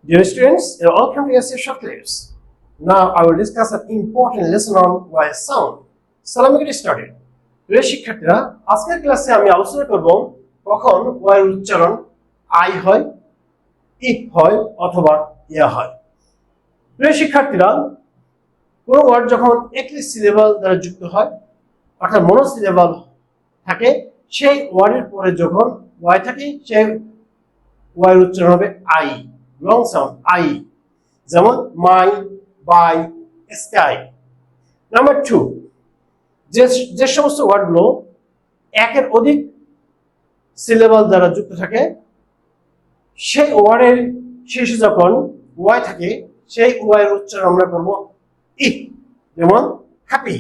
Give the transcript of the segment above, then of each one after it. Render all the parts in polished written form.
Dear students, you're welcome to SC Short Clips. Now I will discuss an important lesson on Y sound. So let me get started. প্রিয় শিক্ষার্থীরা, আজকের ক্লাসে আমি আলোচনা করব কখন Y এর উচ্চারণ আই হয়, ইফ হয় অথবা ইয়া হয়। প্রিয় শিক্ষার্থীরা, কোন ওয়ার্ড যখন একটি সিলেবল দ্বারা যুক্ত হয় অর্থাৎ মনোসিলেবল থাকে, সেই ওয়ার্ডের পরে যখন Y থাকে সেই Y এর উচ্চারণ হবে আই, লং সাউন্ড আই, যেমন মাই, বাই, স্কাই। নাম্বার 2, যে সমস্ত ওয়ার্ডগুলো একের অধিক সিলেবল দ্বারা যুক্ত থাকে সেই ওয়ার্ডের শেষে যখন ওয়াই থাকে সেই ওয়াই এর উচ্চারণ আমরা করব ইফ, যেমন হ্যাপি,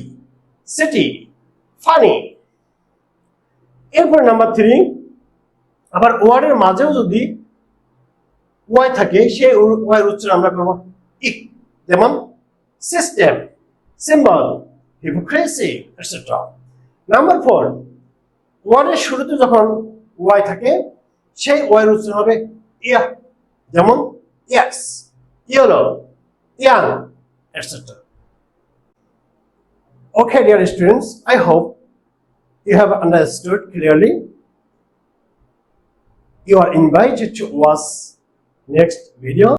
সিটি, ফানি। এরপর নাম্বার 3, আবার ওয়ার্ডের মাঝেও যদি ওয়াই থাকে সেই ওয়াই এর উচ্চারণ আমরা করব ইফ, যেমন system, symbol, hypocrisy, etcetera. Number 4, ওয়ার্ডের শুরুতে যখন ওয়াই থাকে সেই ওয়াই এর উচ্চারণ হবে ইয়া, যেমন yes, yellow, young, etcetera. Okay, dear students, I hope you have understood clearly. You are invited to watch next video.